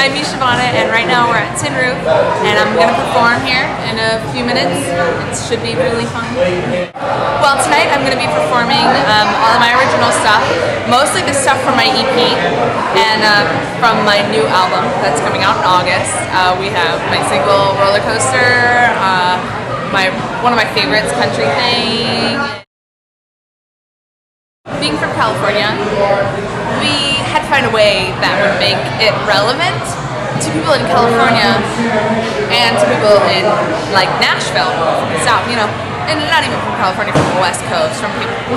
I'm Mishavonna, and right now we're at Tin Roof, and I'm going to perform here in a few minutes. It should be really fun. Well, tonight I'm going to be performing all of my original stuff, mostly the stuff from my EP, and from my new album that's coming out in August. We have my single, Roller Coaster, one of my favorites, Country Thing. Being from California, we had to find a way that would make it relevant to people in California and to people in like Nashville, from the South, you know, and not even from California, from the West Coast, from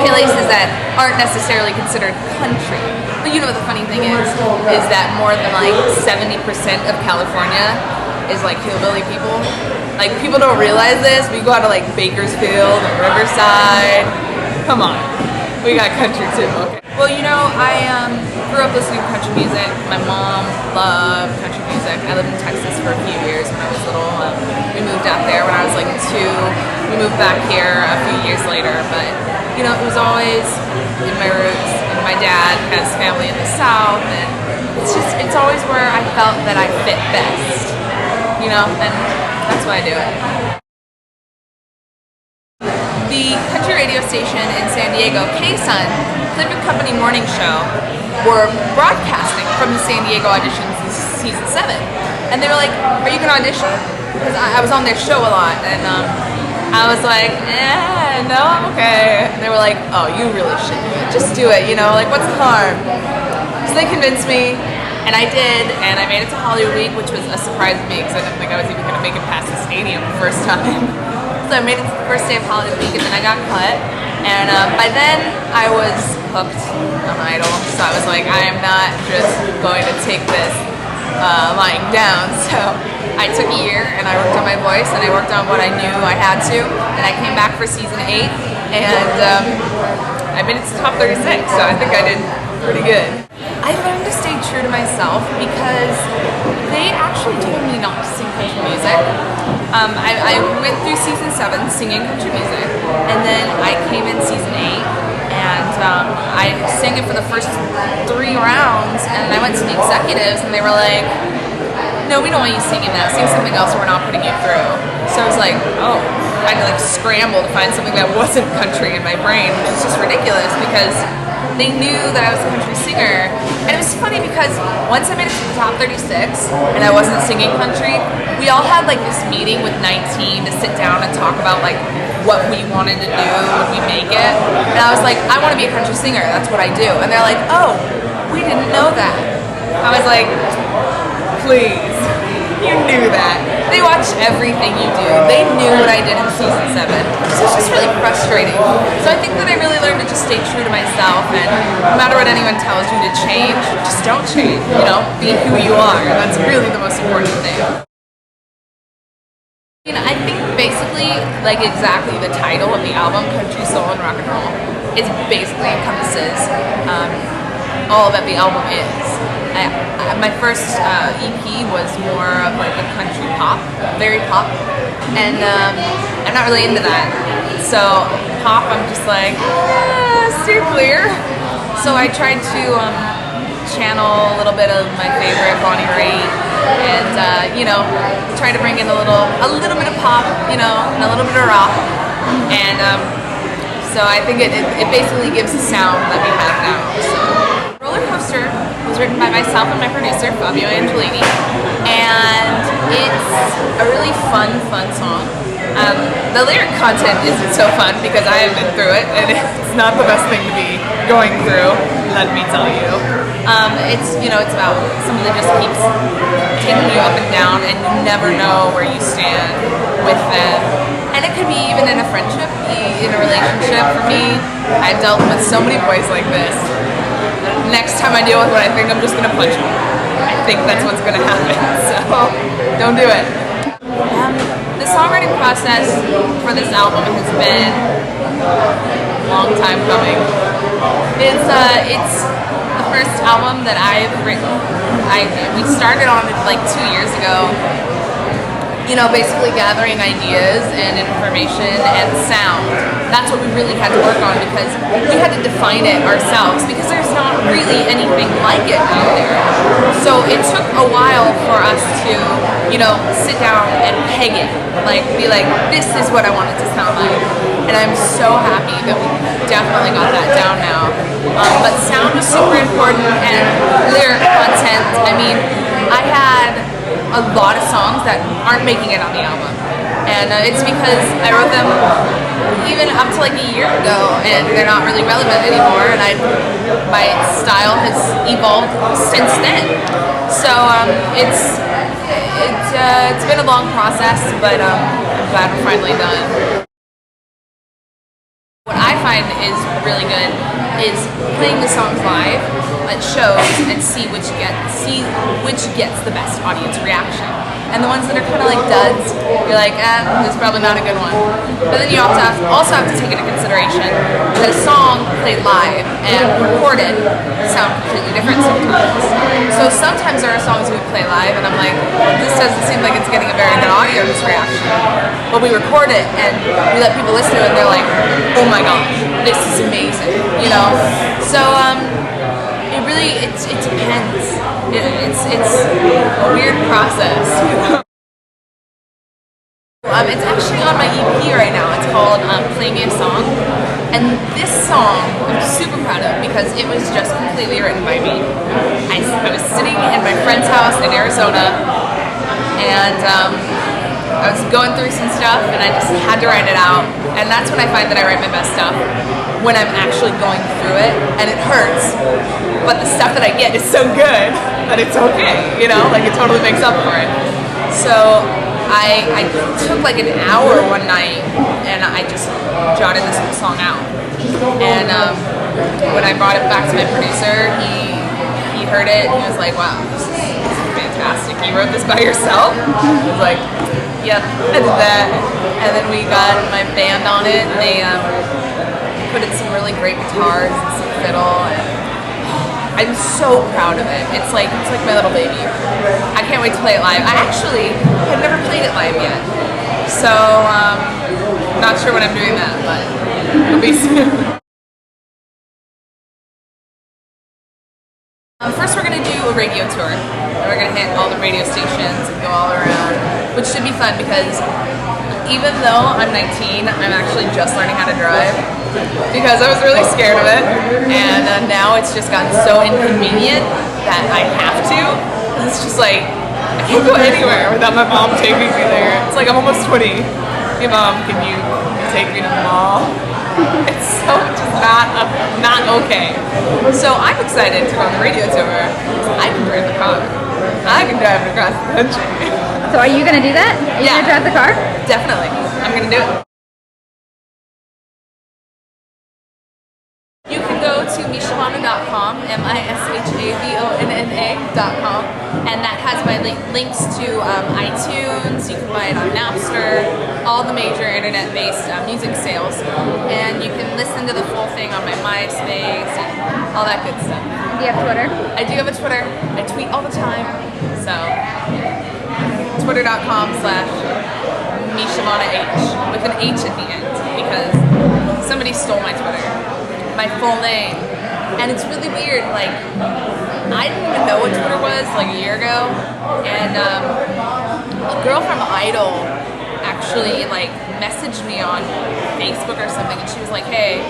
places that aren't necessarily considered country. But you know what the funny thing is that more than like 70% of California is like hillbilly people. Like, people don't realize this, but you go out to like Bakersfield and Riverside. Come on. We got country too. Okay. Well, you know, I grew up listening to country music. My mom loved country music. I lived in Texas for a few years when I was little. We moved out there when I was like 2. We moved back here a few years later. But, you know, it was always in my roots. And my dad has family in the South. And it's always where I felt that I fit best. You know, and that's why I do it. The country radio station in San Diego, K-Sun, Clip and Company Morning Show, were broadcasting from the San Diego auditions in season 7. And they were like, are you going to audition? Because I was on their show a lot, and I was like, no, I'm okay. And they were like, oh, you really should do it. Just do it, you know, like, what's the harm? So they convinced me, and I did, and I made it to Hollywood Week, which was a surprise to me, because I didn't think I was even going to make it past the stadium the first time. So I made it to the first day of Hollywood Week, and then I got cut. And by then, I was hooked on Idol. So I was like, I am not just going to take this lying down. So I took a year, and I worked on my voice, and I worked on what I knew I had to. And I came back for season 8, and I made it to top 36. So I think I did pretty good. I learned to stay true to myself because they actually told me not to sing country music. I went through season 7 singing country music, and then I came in season 8, and I sang it for the first 3 rounds, and I went to the executives, and they were like, no, we don't want you singing that. Sing something else, or we're not putting you through. So I was like, oh. I had to like scramble to find something that wasn't country in my brain, which is just ridiculous because they knew that I was a country singer. And it was funny because once I made it to the top 36 and I wasn't singing country, we all had like this meeting with 19 to sit down and talk about like what we wanted to do when we make it. And I was like, I want to be a country singer. That's what I do. And they're like, oh, we didn't know that. I was like, please, you knew that. They watch everything you do. They knew what I did in season 7. So it's just really frustrating. So I think that I really learned to just stay true to myself, and no matter what anyone tells you to change, just don't change, you know? Be who you are. That's really the most important thing. You know, I think basically, like exactly the title of the album, Country, Soul, and Rock and Roll, it basically encompasses all that the album is. My first EP was more of like a country pop, very pop, and I'm not really into that. So pop, I'm just like, steer clear. So I tried to channel a little bit of my favorite Bonnie Raitt, and you know, try to bring in a little bit of pop, you know, and a little bit of rock, and so I think it basically gives the sound that we have now. So Roller Coaster was written by myself and my producer, Fabio Angelini, and it's a really fun song. The lyric content isn't so fun because I have been through it, and it's not the best thing to be going through, let me tell you. It's, you know, it's about something that just keeps taking you up and down, and you never know where you stand with them. And it could be even in a friendship, in a relationship. For me, I've dealt with so many boys like this. Next time I deal with one, I think I'm just going to punch him. I think that's what's going to happen, so don't do it. The songwriting process for this album has been a long time coming. It's the first album that I've written. We started on it like 2 years ago. You know, basically gathering ideas and information and sound. That's what we really had to work on because we had to define it ourselves because there's not really anything like it out there. So it took a while for us to, sit down and peg it, like be like, this is what I want it to sound like. And I'm so happy that we definitely got that down now. But sound was super important, and lyric content. I mean, I had a lot of songs that aren't making it on the album, and it's because I wrote them even up to like a year ago, and they're not really relevant anymore. And my style has evolved since then. So it's been a long process, but I'm glad we're finally done. What I find is really good is playing the songs live at shows and see which gets the best audience reaction. And the ones that are kind of like duds, you're like, this is probably not a good one. But then you also have to take into consideration that a song played live and recorded sound completely different sometimes. So sometimes there are songs we play live and I'm like, this doesn't seem like it's getting a very good audience reaction. But we record it and we let people listen to it and they're like, oh my gosh, this is amazing, So it depends. It's a weird process. It's actually on my EP right now. It's called Play Me a Song. And this song I'm super proud of because it was just completely written by me. I was sitting in my friend's house in Arizona, and I was going through some stuff and I just had to write it out. And that's when I find that I write my best stuff, when I'm actually going through it and it hurts, but the stuff that I get is so good that it's okay, like it totally makes up for it. So I took like an hour one night and I just jotted this whole song out. And when I brought it back to my producer, he heard it and he was like, wow, this is fantastic. You wrote this by yourself? I was like, yep, I did that. And then we got my band on it, and they put in some really great guitars and some fiddle, and I'm so proud of it. It's like my little baby. I can't wait to play it live. I actually have never played it live yet, so not sure when I'm doing that, but it'll be soon. First we're going to do a radio tour, and we're going to hit all the radio stations and go all around, which should be fun because even though I'm 19, I'm actually just learning how to drive because I was really scared of it, and now it's just gotten so inconvenient that I have to. It's just like, I can't go anywhere without my mom taking me there. It's like I'm almost 20. Hey mom, can you take me to the mall? It's so just not okay. So I'm excited to go on the radio tour. I can drive the car. I can drive it across the country. So are you going to do that? Are you going to drive the car? Definitely. I'm going to do it. You can go to Mishavonna.com, Mishavonna.com, and that has my links to iTunes. You can buy it on Napster, all the major internet-based music sales, and you can listen to the full thing on my MySpace and all that good stuff. Do you have Twitter? I do have a Twitter. I tweet all the time, so Twitter.com/MishavonnaH with an H at the end because somebody stole my Twitter, my full name, and it's really weird. Like, I didn't even know what Twitter was like a year ago, and a girl from Idol actually like messaged me on Facebook or something, and she was like, "Hey,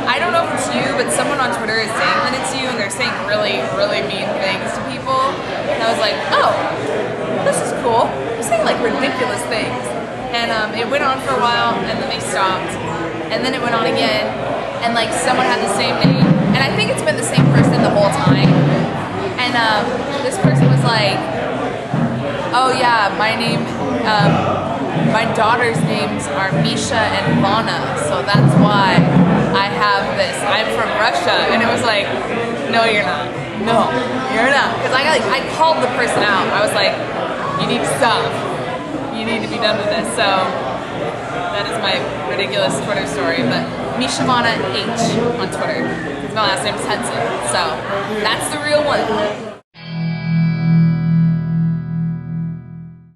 I don't know if it's you, but someone on Twitter is saying that it's you, and they're saying really, really mean things to people." And I was like, "Oh, this is cool. They're saying like ridiculous things." And it went on for a while, and then they stopped, and then it went on again, and like someone had the same name, and I think it's been the same person the whole time. And this person was like, "Oh yeah, my name, my daughter's names are Misha and Vonna, so that's why I have this. I'm from Russia." And it was like, "No, you're not. No, you're not." Because I called the person out. I was like, "You need to stop. You need to be done with this." So that is my ridiculous Twitter story. But Mishavonna H on Twitter. Because my last name is Henson. So that's the real one.